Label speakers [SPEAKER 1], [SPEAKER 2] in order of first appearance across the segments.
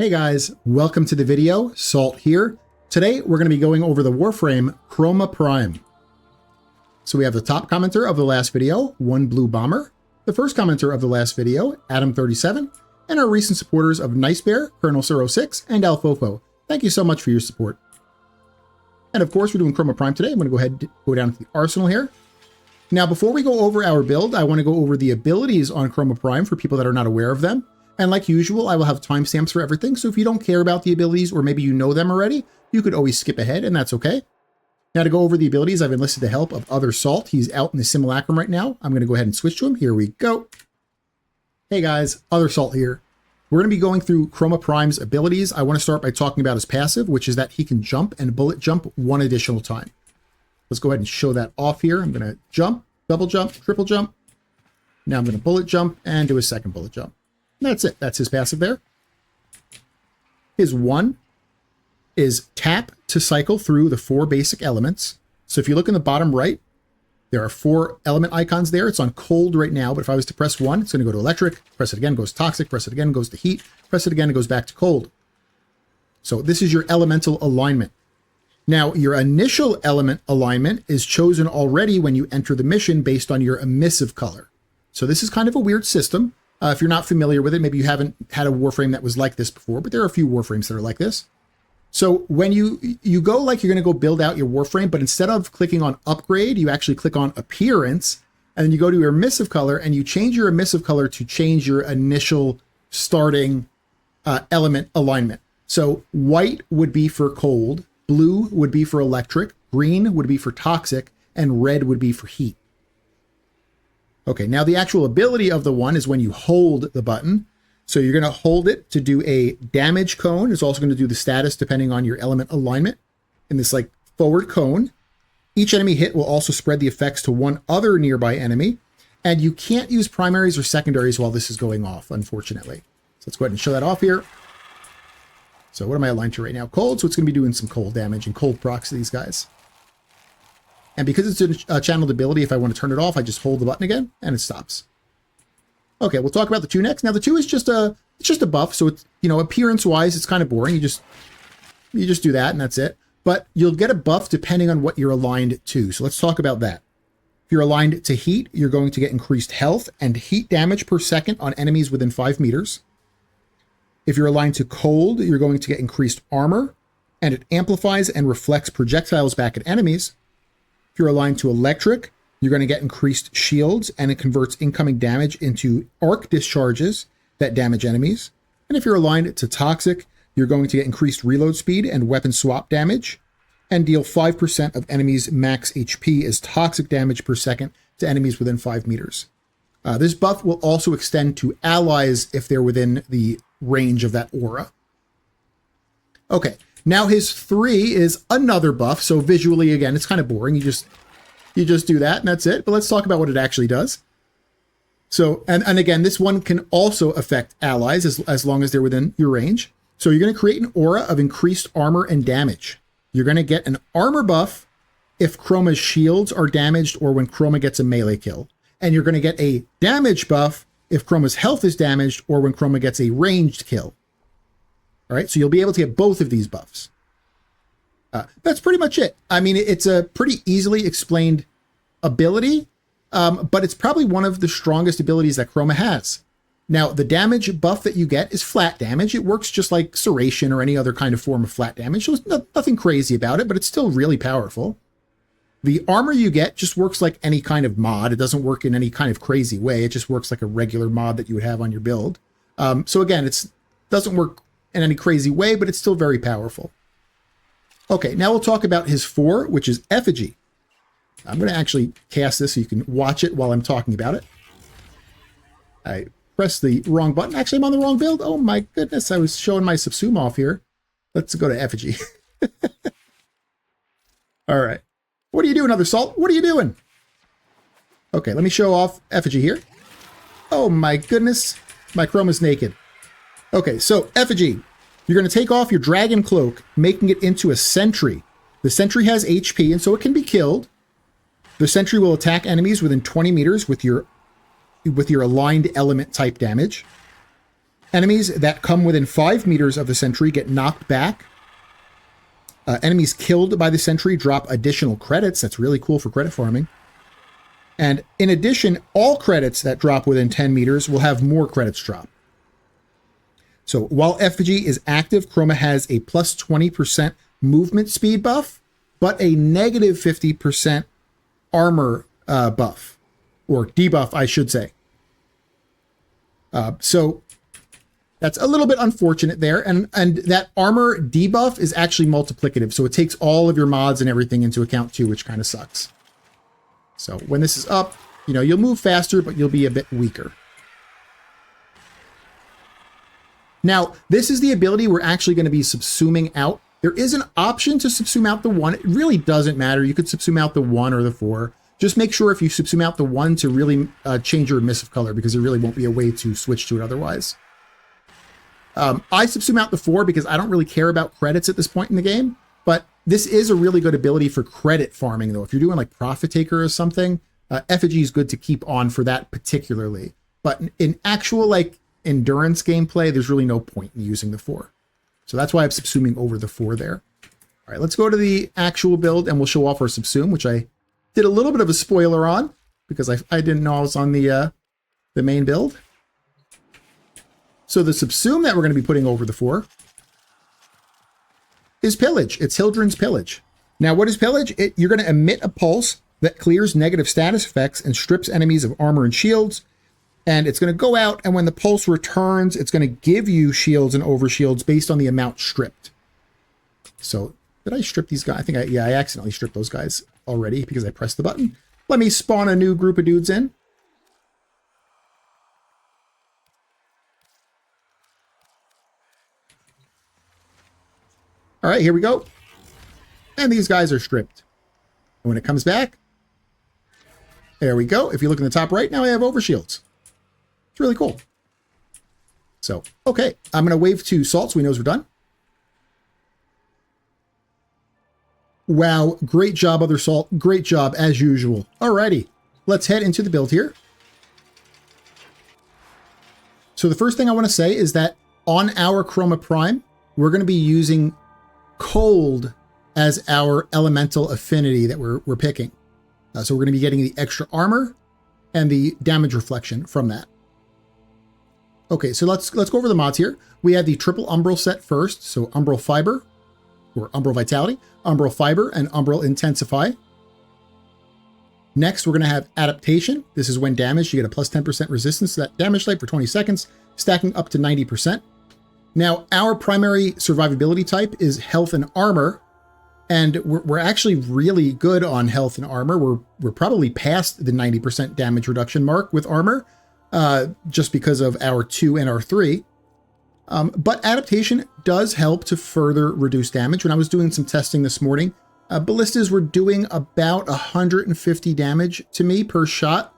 [SPEAKER 1] Hey guys, welcome to the video. Salt here. Today we're going to be going over the Warframe Chroma Prime. So we have the top commenter of the last video, One Blue Bomber, the first commenter of the last video, Adam37, and our recent supporters of Nice Bear, Colonel 06, and Alfofo. Thank you so much for your support. And of course, we're doing Chroma Prime today. I'm going to go ahead and go down to the arsenal here. Now, before we go over our build, I want to go over the abilities on Chroma Prime for people that are not aware of them. And like usual, I will have timestamps for everything. So if you don't care about the abilities, or maybe you know them already, you could always skip ahead, and that's okay. Now, to go over the abilities, I've enlisted the help of Other Salt. He's out in the simulacrum right now. I'm going to go ahead and switch to him. Here we go. Hey guys, Other Salt here. We're going to be going through Chroma Prime's abilities. I want to start by talking about his passive, which is that he can jump and bullet jump one additional time. Let's go ahead and show that off here. I'm going to jump, double jump, triple jump. Now I'm going to bullet jump and do a second bullet jump. And that's it. That's his passive there. His one is tap to cycle through the 4 basic elements. So if you look in the bottom right, there are 4 element icons there. It's on cold right now, but if I was to press 1, it's going to go to electric. Press it again, goes toxic. Press it again, goes to heat. Press it again, it goes back to cold. So this is your elemental alignment. Now, your initial element alignment is chosen already when you enter the mission based on your emissive color. So this is kind of a weird system. If you're not familiar with it, maybe you haven't had a Warframe that was like this before, but there are a few Warframes that are like this. So when you go like you're going to go build out your Warframe, but instead of clicking on upgrade, you actually click on appearance, and then you go to your emissive color and you change your emissive color to change your initial starting element alignment. So white would be for cold, blue would be for electric, green would be for toxic, and red would be for heat. Okay, now the actual ability of the one is when you hold the button. So you're going to hold it to do a damage cone. It's also going to do the status depending on your element alignment in this like forward cone. Each enemy hit will also spread the effects to one other nearby enemy. And you can't use primaries or secondaries while this is going off, unfortunately. So let's go ahead and show that off here. So what am I aligned to right now? Cold, so it's going to be doing some cold damage and cold procs to these guys. And because it's a channeled ability, if I want to turn it off, I just hold the button again and it stops. Okay, we'll talk about the 2 next. Now the 2 is just a buff, so it's, you know, appearance wise, it's kind of boring. You just do that and that's it. But you'll get a buff depending on what you're aligned to. So let's talk about that. If you're aligned to heat, you're going to get increased health and heat damage per second on enemies within 5 meters. If you're aligned to cold, you're going to get increased armor, and it amplifies and reflects projectiles back at enemies. If you're aligned to electric, you're going to get increased shields, and it converts incoming damage into arc discharges that damage enemies. And if you're aligned to toxic, you're going to get increased reload speed and weapon swap damage, and deal 5% of enemies' max HP as toxic damage per second to enemies within 5 meters. This buff will also extend to allies if they're within the range of that aura. Okay. Now his 3 is another buff, so visually, again, it's kind of boring. You just do that, and that's it. But let's talk about what it actually does. So, and again, this one can also affect allies as long as they're within your range. So you're going to create an aura of increased armor and damage. You're going to get an armor buff if Chroma's shields are damaged or when Chroma gets a melee kill. And you're going to get a damage buff if Chroma's health is damaged or when Chroma gets a ranged kill. All right, so you'll be able to get both of these buffs. That's pretty much it. I mean, it's a pretty easily explained ability, but it's probably one of the strongest abilities that Chroma has. Now, the damage buff that you get is flat damage. It works just like Serration or any other kind of form of flat damage. So there's nothing crazy about it, but it's still really powerful. The armor you get just works like any kind of mod. It doesn't work in any kind of crazy way. It just works like a regular mod that you would have on your build. So again, it doesn't work in any crazy way, but it's still very powerful. Okay, now we'll talk about his 4, which is Effigy. I'm going to actually cast this so you can watch it while I'm talking about it. I pressed the wrong button. Actually, I'm on the wrong build. Oh my goodness, I was showing my subsume off here. Let's go to Effigy. All right. What are you doing, Other Salt? What are you doing? Okay, let me show off Effigy here. Oh my goodness, my Chroma's naked. Okay, so Effigy, you're going to take off your dragon cloak, making it into a sentry. The sentry has HP, and so it can be killed. The sentry will attack enemies within 20 meters with your aligned element type damage. Enemies that come within 5 meters of the sentry get knocked back. Enemies killed by the sentry drop additional credits. That's really cool for credit farming. And in addition, all credits that drop within 10 meters will have more credits drop. So while effigy is active, Chroma has a plus 20% movement speed buff, but a negative 50% armor buff, or debuff, I should say. So that's a little bit unfortunate there. And that armor debuff is actually multiplicative. So it takes all of your mods and everything into account too, which kind of sucks. So when this is up, you know, you'll move faster, but you'll be a bit weaker. Now, this is the ability we're actually going to be subsuming out. There is an option to subsume out the 1. It really doesn't matter. You could subsume out the 1 or the 4. Just make sure if you subsume out the 1 to really change your emissive color, because there really won't be a way to switch to it otherwise. I subsume out the 4 because I don't really care about credits at this point in the game, but this is a really good ability for credit farming, though. If you're doing like Profit Taker or something, effigy is good to keep on for that particularly. But in actual like endurance gameplay, there's really no point in using the 4. So that's why I'm subsuming over the 4 there. All right, let's go to the actual build and we'll show off our subsume, which I did a little bit of a spoiler on because I didn't know I was on the main build. So the subsume that we're going to be putting over the 4 is Pillage. It's Hildren's Pillage. Now, what is Pillage? You're going to emit a pulse that clears negative status effects and strips enemies of armor and shields. And it's going to go out, and when the pulse returns, it's going to give you shields and overshields based on the amount stripped. So, did I strip these guys? I think I accidentally stripped those guys already because I pressed the button. Let me spawn a new group of dudes in. All right, here we go. And these guys are stripped. And when it comes back, there we go. If you look in the top right, now I have overshields. It's really cool. So, okay, I'm going to wave to Salt so he knows we're done. Wow, great job, Other Salt. Great job, as usual. Alrighty, let's head into the build here. So the first thing I want to say is that on our Chroma Prime, we're going to be using Cold as our elemental affinity that we're picking. So we're going to be getting the extra armor and the damage reflection from that. Okay, so let's go over the mods here. We have the triple Umbral set first. So Umbral Fiber, or Umbral Vitality, Umbral Fiber, and Umbral Intensify. Next, we're going to have Adaptation. This is when damaged, you get a plus 10% resistance to that damage type for 20 seconds, stacking up to 90%. Now, our primary survivability type is Health and Armor, and we're actually really good on Health and Armor. We're probably past the 90% damage reduction mark with Armor, just because of our 2 and our 3. But Adaptation does help to further reduce damage. When I was doing some testing this morning, ballistas were doing about 150 damage to me per shot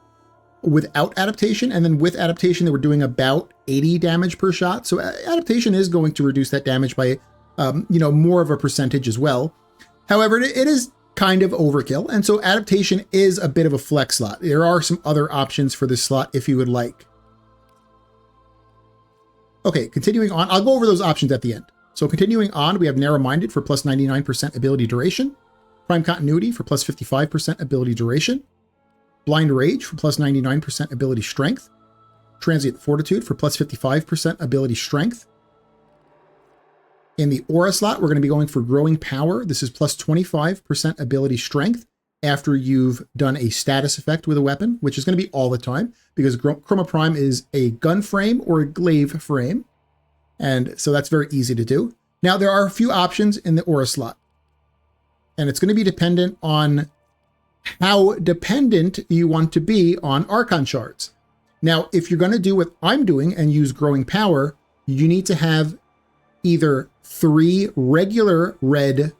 [SPEAKER 1] without Adaptation, and then with Adaptation, they were doing about 80 damage per shot. So Adaptation is going to reduce that damage by, more of a percentage as well. However, it is kind of overkill, and so Adaptation is a bit of a flex slot. There are some other options for this slot if you would like. Okay, continuing on, I'll go over those options at the end. So continuing on, we have Narrow-Minded for plus 99% ability duration, Prime Continuity for plus 55% ability duration, Blind Rage for plus 99% ability strength, Transient Fortitude for plus 55% ability strength. In the Aura slot, we're going to be going for Growing Power. This is plus 25% ability strength after you've done a status effect with a weapon, which is going to be all the time because Chroma Prime is a gun frame or a glaive frame. And so that's very easy to do. Now, there are a few options in the Aura slot, and it's going to be dependent on how dependent you want to be on Archon shards. Now, if you're going to do what I'm doing and use Growing Power, you need to have either 3 regular red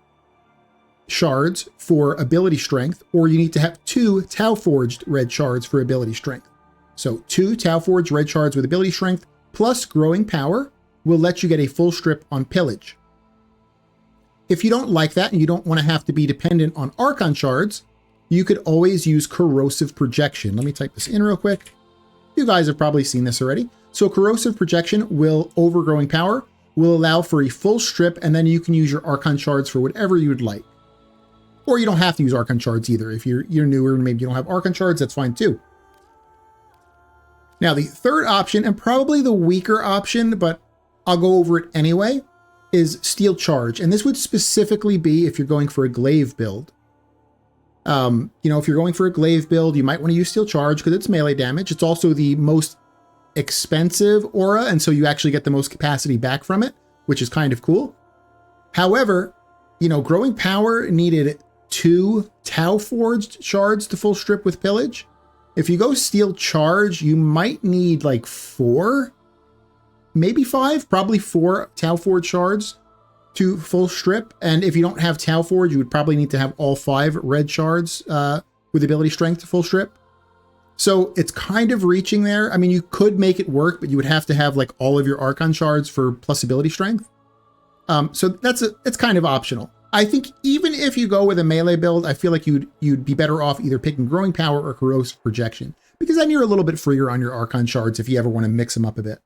[SPEAKER 1] shards for ability strength, or you need to have 2 Tau Forged red shards for ability strength. So 2 Tau Forged red shards with ability strength plus Growing Power will let you get a full strip on Pillage. If you don't like that and you don't want to have to be dependent on Archon shards, you could always use Corrosive Projection. Let me type this in real quick. You guys have probably seen this already. So corrosive projection will overgrowing power, will allow for a full strip, and then you can use your Archon shards for whatever you would like. Or you don't have to use Archon shards either. If you're newer and maybe you don't have Archon shards, that's fine too. Now the third option, and probably the weaker option, but I'll go over it anyway, is Steel Charge. And this would specifically be if you're going for a glaive build. You know, if you're going for a glaive build, you might want to use Steel Charge because it's melee damage. It's also the most expensive aura, and so you actually get the most capacity back from it, which is kind of cool. However, you know, growing power needed 2 Tau Forged shards to full strip with pillage. If you go Steel Charge, you might need like 4, maybe 5, probably 4 Tau Forged shards to full strip. And if you don't have Tau Forge, you would probably need to have all 5 red shards with ability strength to full strip. So it's kind of reaching there. I mean, you could make it work, but you would have to have like all of your Archon shards for plus ability strength. So it's kind of optional. I think even if you go with a melee build, I feel like you'd be better off either picking growing power or corrosive projection, because then you're a little bit freer on your Archon shards if you ever want to mix them up a bit.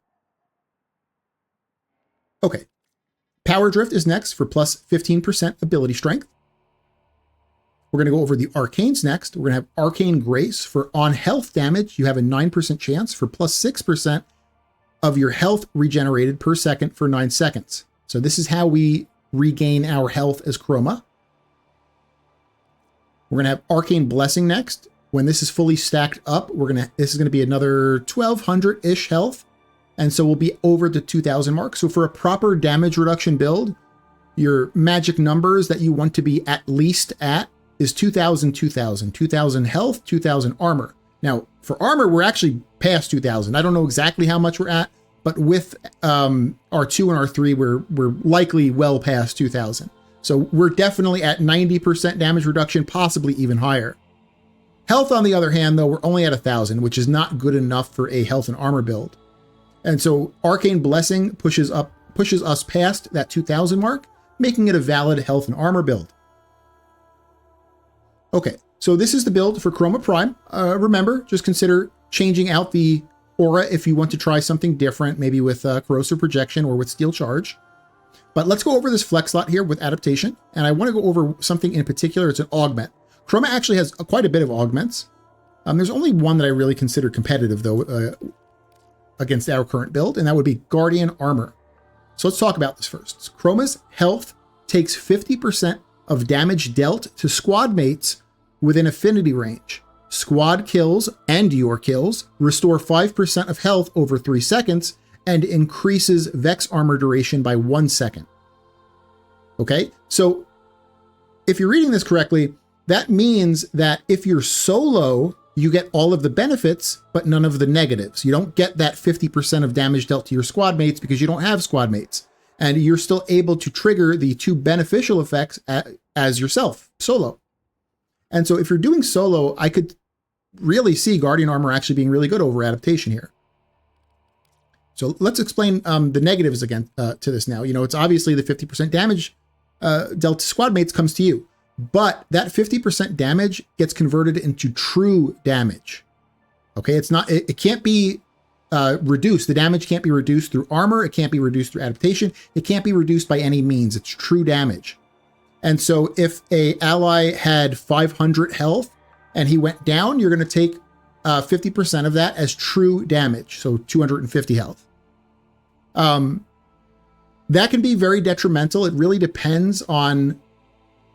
[SPEAKER 1] Okay. Power Drift is next for plus 15% ability strength. We're going to go over the Arcanes next. We're going to have Arcane Grace for on health damage. You have a 9% chance for plus 6% of your health regenerated per second for 9 seconds. So this is how we regain our health as Chroma. We're going to have Arcane Blessing next. When this is fully stacked up, this is going to be another 1200-ish health. And so we'll be over the 2000 mark. So for a proper damage reduction build, your magic numbers that you want to be at least at is 2000, 2000, 2000 health, 2000 armor. Now for armor, we're actually past 2000. I don't know exactly how much we're at, but with R2 and R3, we're likely well past 2000. So we're definitely at 90% damage reduction, possibly even higher. Health, on the other hand, though, we're only at 1000, which is not good enough for a health and armor build. And so Arcane Blessing pushes us past that 2000 mark, making it a valid health and armor build. Okay, so this is the build for Chroma Prime. Remember, just consider changing out the aura if you want to try something different, maybe with corrosive projection or with Steel Charge. But let's go over this flex slot here with adaptation. And I want to go over something in particular. It's an augment. Chroma actually has quite a bit of augments. There's only one that I really consider competitive, though, against our current build, and that would be Guardian Armor. So let's talk about this first. Chroma's health takes 50% of damage dealt to squad mates within affinity range. Squad kills and your kills restore 5% of health over 3 seconds and increases Vex armor duration by 1 second. Okay, so if you're reading this correctly, that means that if you're solo, you get all of the benefits, but none of the negatives. You don't get that 50% of damage dealt to your squad mates because you don't have squad mates. And you're still able to trigger the 2 beneficial effects as yourself, solo. And so if you're doing solo, I could really see Guardian Armor actually being really good over adaptation here. So let's explain the negatives again to this now. You know, it's obviously the 50% damage dealt to squad mates comes to you. But that 50% damage gets converted into true damage. Okay, it can't be reduced. The damage can't be reduced through armor. It can't be reduced through adaptation. It can't be reduced by any means. It's true damage. And so if a ally had 500 health and he went down, you're going to take 50% of that as true damage. So 250 health. That can be very detrimental. It really depends on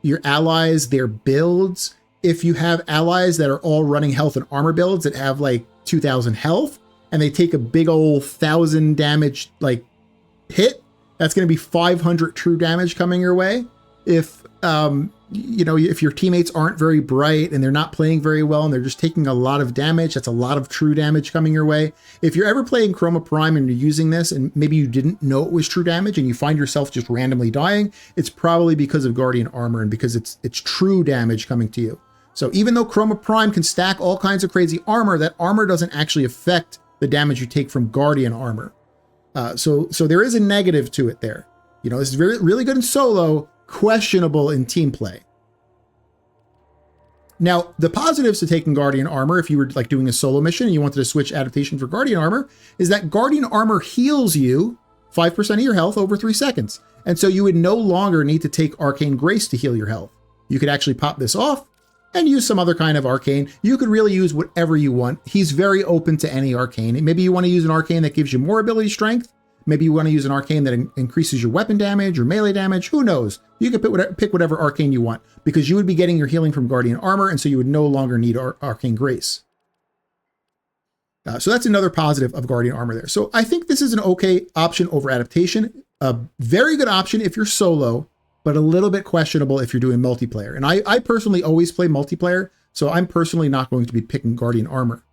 [SPEAKER 1] your allies, their builds. If you have allies that are all running health and armor builds that have like 2000 health and they take a big old 1000 damage like hit, that's going to be 500 true damage coming your way. If you know, if your teammates aren't very bright and they're not playing very well and they're just taking a lot of damage, that's a lot of true damage coming your way. If you're ever playing Chroma Prime and you're using this and maybe you didn't know it was true damage and you find yourself just randomly dying, it's probably because of Guardian Armor and because it's true damage coming to you. So even though Chroma Prime can stack all kinds of crazy armor, that armor doesn't actually affect the damage you take from Guardian Armor. So there is a negative to it there. You know, this is really good in solo, questionable in team play. Now, the positives to taking Guardian Armor, if you were like doing a solo mission and you wanted to switch adaptation for Guardian Armor, is that Guardian Armor heals you 5% of your health over 3 seconds. And so you would no longer need to take Arcane Grace to heal your health. You could actually pop this off and use some other kind of arcane. You could really use whatever you want. He's very open to any arcane. Maybe you want to use an arcane that gives you more ability strength. Maybe you want to use an arcane that increases your weapon damage or melee damage. Who knows? You could pick whatever arcane you want, because you would be getting your healing from Guardian Armor, and so you would no longer need Arcane Grace. So that's another positive of Guardian Armor there. So I think this is an okay option over adaptation. A very good option if you're solo, but a little bit questionable if you're doing multiplayer. And I personally always play multiplayer, so I'm personally not going to be picking Guardian Armor.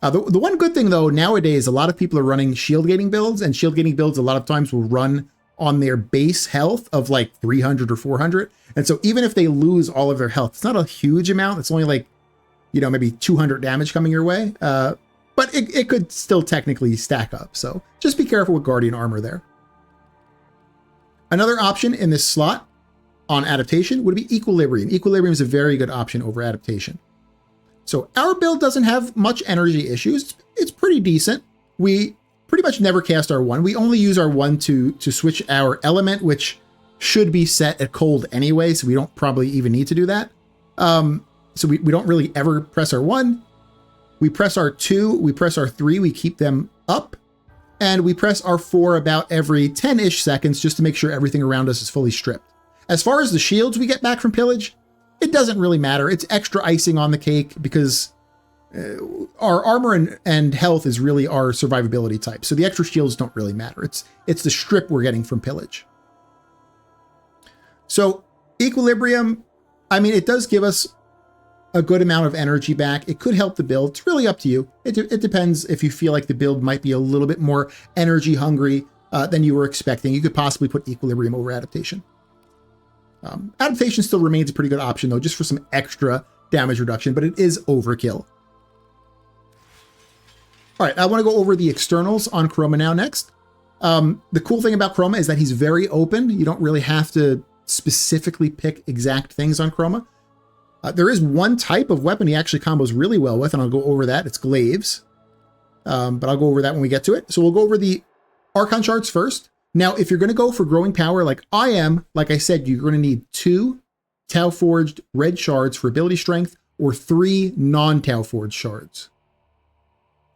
[SPEAKER 1] The one good thing, though, nowadays, a lot of people are running shield gating builds, and shield gating builds a lot of times will run on their base health of like 300 or 400. And so even if they lose all of their health, it's not a huge amount. It's only like, you know, maybe 200 damage coming your way. But it could still technically stack up. So just be careful with Guardian Armor there. Another option in this slot on adaptation would be Equilibrium. Equilibrium is a very good option over adaptation. So our build doesn't have much energy issues. It's pretty decent. We pretty much never cast our 1. We only use our 1 to switch our element, which should be set at cold anyway, so we don't probably even need to do that. So we don't really ever press our 1. We press our 2, we press our 3, we keep them up, and we press our 4 about every 10-ish seconds just to make sure everything around us is fully stripped. As far as the shields we get back from pillage, it doesn't really matter. It's extra icing on the cake because our armor and health is really our survivability type. So the extra shields don't really matter. It's the strip we're getting from pillage. So Equilibrium, I mean, it does give us a good amount of energy back. It could help the build. It's really up to you. It depends if you feel like the build might be a little bit more energy hungry than you were expecting. You could possibly put Equilibrium over adaptation. Adaptation still remains a pretty good option, though, just for some extra damage reduction, but it is overkill. All right, I want to go over the externals on Chroma now next. The cool thing about Chroma is that he's very open. You don't really have to specifically pick exact things on Chroma. There is one type of weapon he actually combos really well with, and I'll go over that. It's glaives, but I'll go over that when we get to it. So we'll go over the Archon shards first. Now, if you're going to go for growing power like I am, like I said, you're going to need 2 Tau Forged red shards for ability strength or 3 non-Tau Forged shards.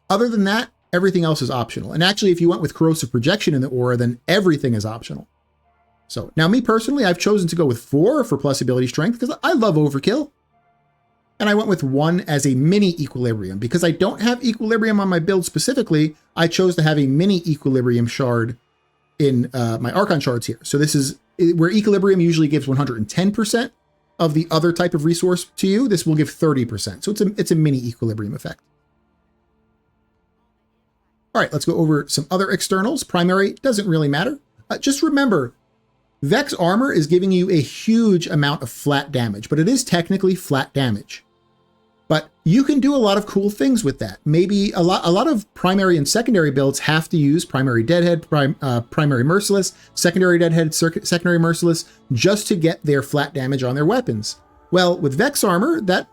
[SPEAKER 1] Other than that, everything else is optional. And actually, if you went with corrosive projection in the aura, then everything is optional. So now me personally, I've chosen to go with 4 for plus ability strength because I love overkill. And I went with 1 as a mini Equilibrium. Because I don't have Equilibrium on my build specifically, I chose to have a mini Equilibrium shard in my Archon shards here. So this is where Equilibrium usually gives 110% of the other type of resource to you. This will give 30%. So it's a mini Equilibrium effect. All right, let's go over some other externals. Primary doesn't really matter. Just remember, Vex Armor is giving you a huge amount of flat damage, but it is technically flat damage. But you can do a lot of cool things with that. Maybe a lot of primary and secondary builds have to use primary Deadhead, primary Merciless, secondary Deadhead, secondary Merciless, just to get their flat damage on their weapons. Well, with Vex Armor, that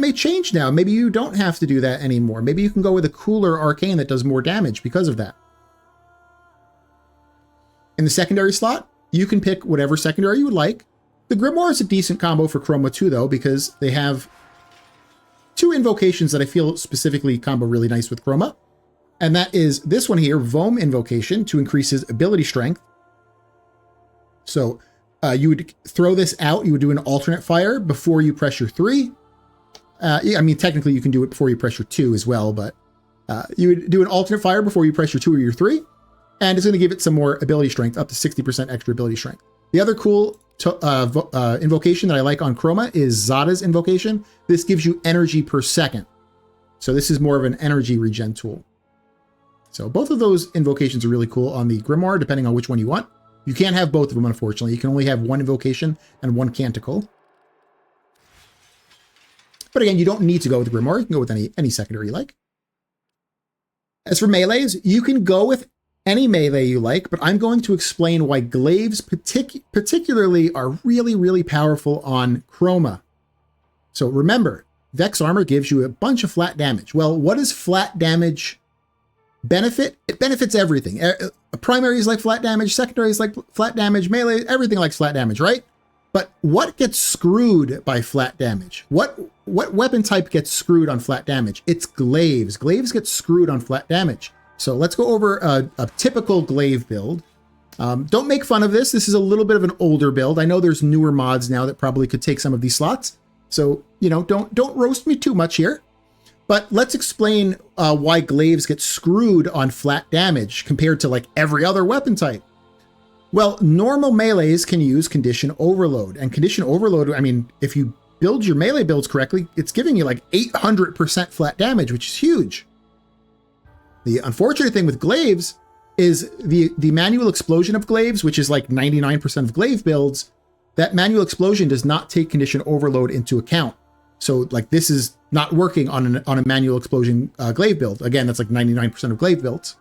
[SPEAKER 1] may change now. Maybe you don't have to do that anymore. Maybe you can go with a cooler arcane that does more damage because of that. In the secondary slot, you can pick whatever secondary you would like. The Grimoire is a decent combo for Chroma too, though, because they have 2 invocations that I feel specifically combo really nice with Chroma. And that is this one here, Vohm Invocation, to increase his ability strength. So you would throw this out. You would do an alternate fire before you press your 3. I mean, technically you can do it before you press your 2 as well, but you would do an alternate fire before you press your 2 or your 3. And it's going to give it some more ability strength, up to 60% extra ability strength. The other cool invocation that I like on Chroma is Zada's Invocation. This gives you energy per second. So this is more of an energy regen tool. So both of those invocations are really cool on the Grimoire, depending on which one you want. You can't have both of them, unfortunately. You can only have 1 invocation and 1 canticle. But again, you don't need to go with Grimoire. You can go with any secondary you like. As for melees, you can go with any melee you like, but I'm going to explain why glaives particularly are really, really powerful on Chroma. So remember, Vex Armor gives you a bunch of flat damage. Well, what does flat damage benefit? It benefits everything. Primary is like flat damage, secondary is like flat damage, melee, everything likes flat damage, right? But what gets screwed by flat damage? What weapon type gets screwed on flat damage? It's glaives. Glaives get screwed on flat damage. So let's go over a typical glaive build. Don't make fun of this. This is a little bit of an older build. I know there's newer mods now that probably could take some of these slots. So, you know, don't roast me too much here. But let's explain why glaives get screwed on flat damage compared to like every other weapon type. Well, normal melees can use condition overload, and condition overload, I mean, if you build your melee builds correctly, it's giving you like 800% flat damage, which is huge. The unfortunate thing with glaives is the manual explosion of glaives, which is like 99% of glaive builds, that manual explosion does not take condition overload into account. So like this is not working on a manual explosion glaive build. Again, that's like 99% of glaive builds.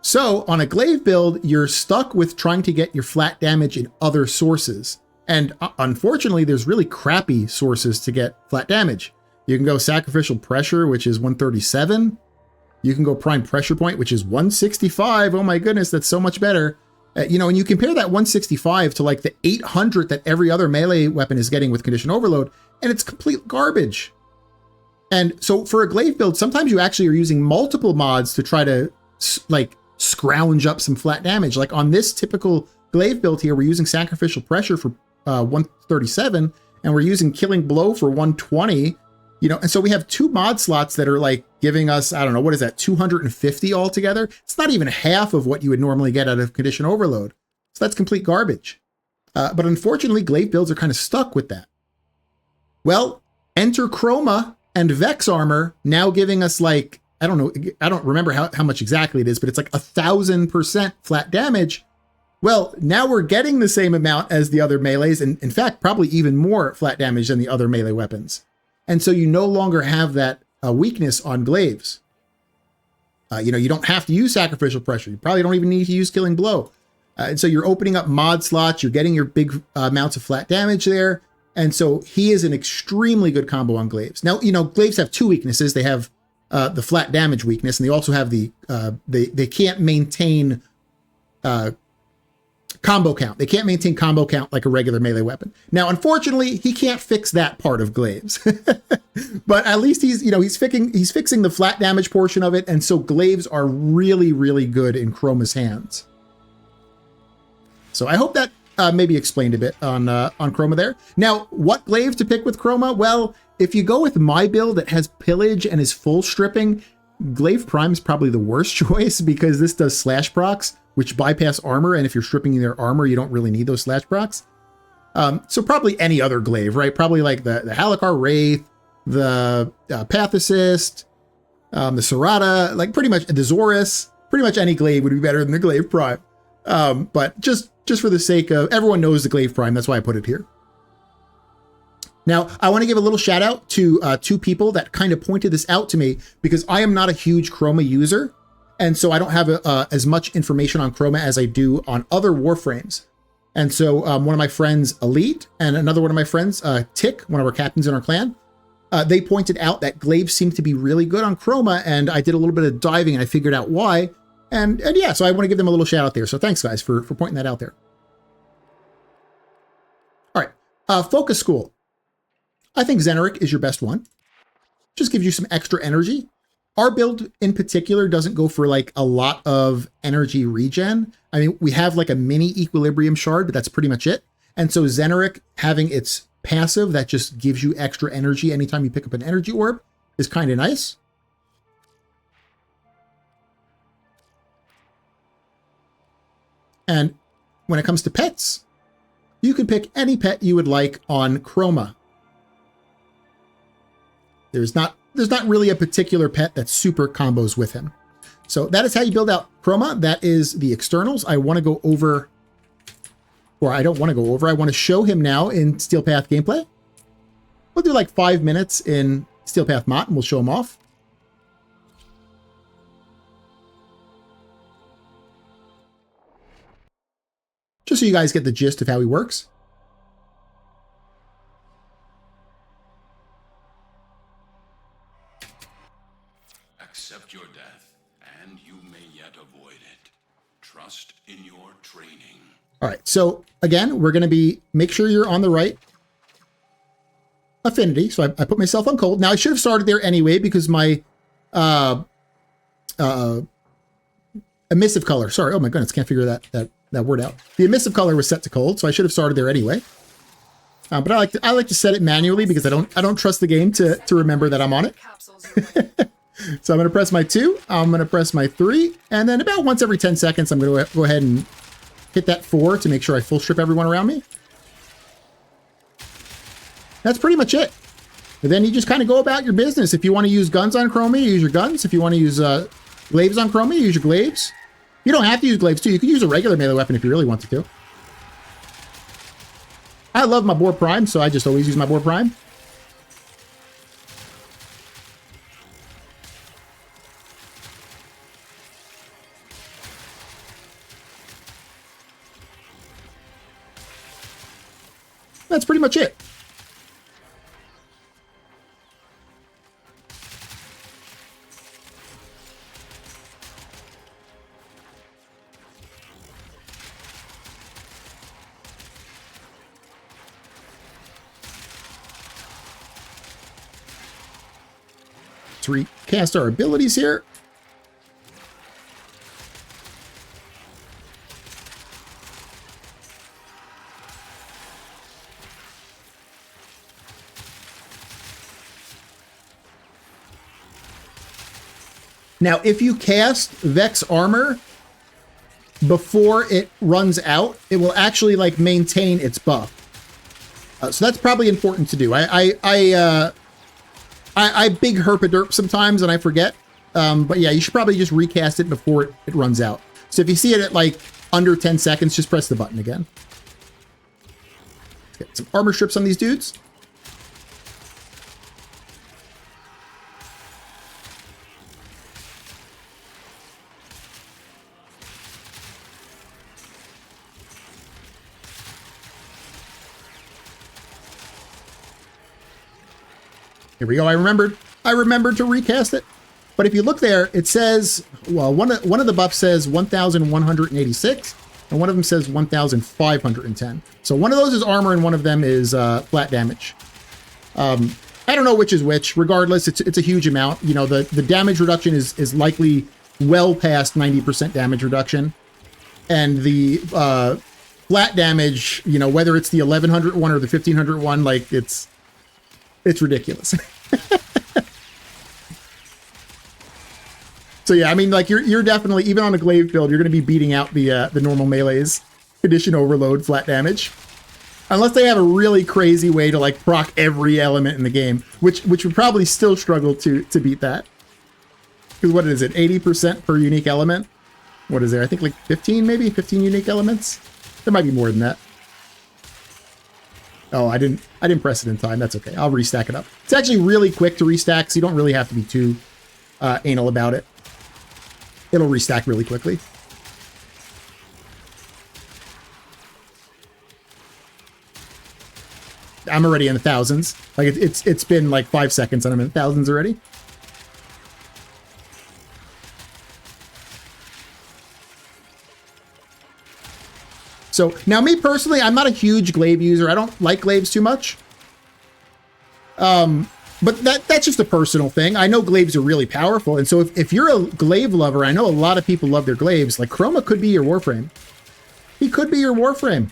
[SPEAKER 1] So on a glaive build, you're stuck with trying to get your flat damage in other sources. And unfortunately, there's really crappy sources to get flat damage. You can go sacrificial pressure, which is 137. You can go prime pressure point, which is 165. Oh my goodness, that's so much better. You know, and you compare that 165 to like the 800 that every other melee weapon is getting with condition overload, and it's complete garbage. And so for a glaive build, sometimes you actually are using multiple mods to try to like scrounge up some flat damage. Like on this typical glaive build here, we're using sacrificial pressure for 137, and we're using killing blow for 120. You know, and so we have two mod slots that are like giving us, I don't know, what is that, 250 altogether? It's not even half of what you would normally get out of condition overload. So that's complete garbage. But unfortunately, glaive builds are kind of stuck with that. Well, enter Chroma and Vex Armor, now giving us like, I don't know, I don't remember how much exactly it is, but it's like 1,000% flat damage. Well, now we're getting the same amount as the other melees, and in fact, probably even more flat damage than the other melee weapons. And so you no longer have that weakness on glaives. You know, you don't have to use sacrificial pressure. You probably don't even need to use killing blow. And so you're opening up mod slots. You're getting your big amounts of flat damage there. And so he is an extremely good combo on glaives. Now, you know, glaives have two weaknesses. They have the flat damage weakness, and they also have the, they can't maintain combo count. They can't maintain combo count like a regular melee weapon. Now, unfortunately, he can't fix that part of glaives, but at least he's, you know, he's fixing the flat damage portion of it. And so glaives are really, really good in Chroma's hands. So I hope that maybe explained a bit on Chroma there. Now, what glaive to pick with Chroma? Well, if you go with my build that has pillage and is full stripping, Glaive Prime is probably the worst choice because this does slash procs, which bypass armor, and if you're stripping their armor, you don't really need those slash procs. So probably any other glaive, right? Probably like the Halakar Wraith, the Path Assist, the Serata, like pretty much the Zorus. Pretty much any glaive would be better than the Glaive Prime. But just for the sake of, everyone knows the Glaive Prime, that's why I put it here. Now, I want to give a little shout out to two people that kind of pointed this out to me, because I am not a huge Chroma user. And so I don't have as much information on Chroma as I do on other Warframes. And so one of my friends, Elite, and another one of my friends, Tick, one of our captains in our clan, they pointed out that glaives seem to be really good on Chroma, and I did a little bit of diving and I figured out why. And yeah, so I want to give them a little shout out there. So thanks, guys, for pointing that out there. All right, Focus School. I think Xeneric is your best one. Just gives you some extra energy. Our build in particular doesn't go for like a lot of energy regen. I mean, we have like a mini equilibrium shard, but that's pretty much it. And so Xeneric having its passive that just gives you extra energy anytime you pick up an energy orb is kind of nice. And when it comes to pets, you can pick any pet you would like on Chroma. There's not really a particular pet that super combos with him. So that is how you build out Chroma. That is the externals. I want to go over, or I don't want to go over. I want to show him now in Steel Path gameplay. We'll do like 5 minutes in Steel Path Mott and we'll show him off. Just so you guys get the gist of how he works. All right, so again, we're going to make sure you're on the right affinity. So I put myself on cold. Now I should have started there anyway because my emissive color. Sorry, oh my goodness, can't figure that word out. The emissive color was set to cold, so I should have started there anyway. But I like to set it manually because I don't trust the game to remember that I'm on it. So I'm going to press my 2. I'm going to press my 3, and then about once every 10 seconds, I'm going to go ahead and hit that 4 to make sure I full strip everyone around me. That's pretty much it. And then you just kind of go about your business. If you want to use guns on Chroma, you use your guns. If you want to use glaives on Chroma, you use your glaives. You don't have to use glaives too. You can use a regular melee weapon if you really wanted to. I love my Boar Prime, so I just always use my Boar Prime. That's pretty much it. Let's recast our abilities here. Now, if you cast Vex Armor before it runs out, it will actually like maintain its buff. So that's probably important to do. I big herpaderp sometimes and I forget. But yeah, you should probably just recast it before it runs out. So if you see it at like under 10 seconds, just press the button again. Let's get some armor strips on these dudes. Here we go. I remembered to recast it. But if you look there, it says, well, one of the buffs says 1,186, and one of them says 1,510. So one of those is armor, and one of them is flat damage. I don't know which is which. Regardless, it's a huge amount. You know, the damage reduction is likely well past 90% damage reduction, and the flat damage, you know, whether it's the 1,100 one or the 1,500 one, like it's ridiculous. So yeah, I mean, like you're definitely, even on a glaive build, you're going to be beating out the normal melee's condition overload flat damage, unless they have a really crazy way to like proc every element in the game, which would probably still struggle to beat that. Because what is it, 80% per unique element? What is there? I think like 15, maybe 15 unique elements. There might be more than that. Oh, I didn't press it in time. That's okay. I'll restack it up. It's actually really quick to restack, so you don't really have to be too anal about it. It'll restack really quickly. I'm already in the thousands. Like it's been like 5 seconds and I'm in the thousands already. So now me personally, I'm not a huge glaive user. I don't like glaives too much. But that's just a personal thing. I know glaives are really powerful. And so if you're a glaive lover, I know a lot of people love their glaives. Like Chroma could be your Warframe. He could be your Warframe.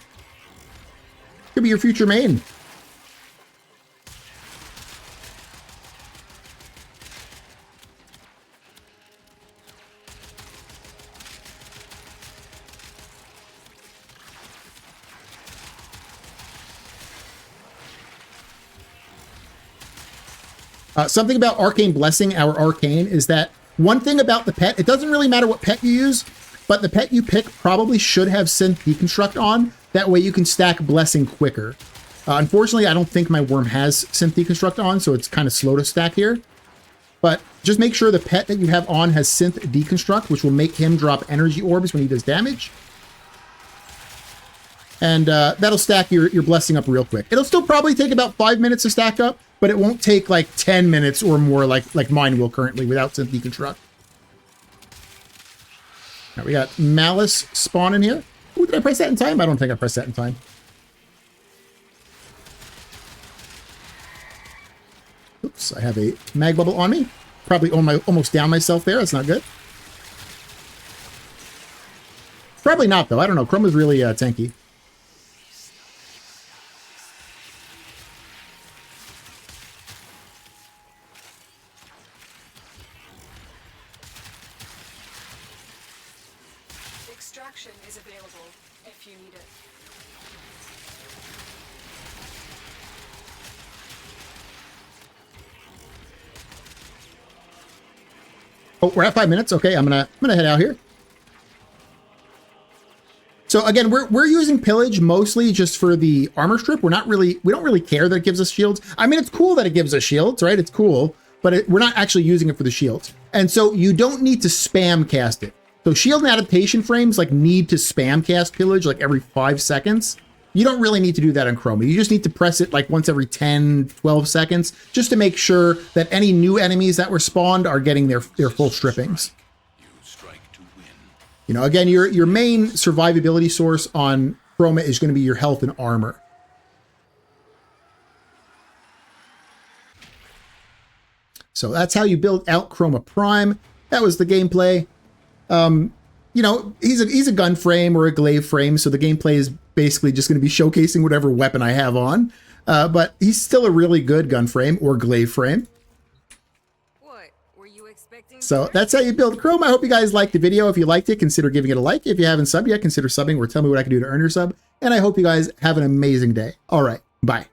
[SPEAKER 1] Could be your future main. Something about Arcane Blessing, our Arcane, is that one thing about the pet, it doesn't really matter what pet you use, but the pet you pick probably should have Synth Deconstruct on. That way you can stack Blessing quicker. Unfortunately, I don't think my worm has Synth Deconstruct on, so it's kind of slow to stack here. But just make sure the pet that you have on has Synth Deconstruct, which will make him drop energy orbs when he does damage. And that'll stack your Blessing up real quick. It'll still probably take about 5 minutes to stack up, but it won't take like 10 minutes or more like mine will currently without Synth Deconstruct. Right, we got Malice spawn in here. Ooh, did I press that in time? I don't think I pressed that in time. Oops, I have a mag bubble on me. Probably almost down myself there. That's not good. Probably not, though. I don't know. Chroma's really tanky.
[SPEAKER 2] Extraction is available if you need it.
[SPEAKER 1] Oh, we're at 5 minutes. Okay, I'm gonna head out here. So again, we're using pillage mostly just for the armor strip. We don't really care that it gives us shields. I mean, it's cool that it gives us shields, right? It's cool, but we're not actually using it for the shields. And so you don't need to spam cast it. So shield and adaptation frames like need to spam cast pillage like every 5 seconds. You don't really need to do that on Chroma. You just need to press it like once every 10, 12 seconds just to make sure that any new enemies that were spawned are getting their full strippings. You know, again, your main survivability source on Chroma is going to be your health and armor. So that's how you build out Chroma Prime. That was the gameplay. You know, he's a gun frame or a glaive frame, so the gameplay is basically just going to be showcasing whatever weapon I have on. But he's still a really good gun frame or glaive frame.
[SPEAKER 2] What were you expecting?
[SPEAKER 1] So that's how you build Chroma. I hope you guys liked the video. If you liked it, consider giving it a like. If you haven't subbed yet, consider subbing or tell me what I can do to earn your sub. And I hope you guys have an amazing day. All right, bye.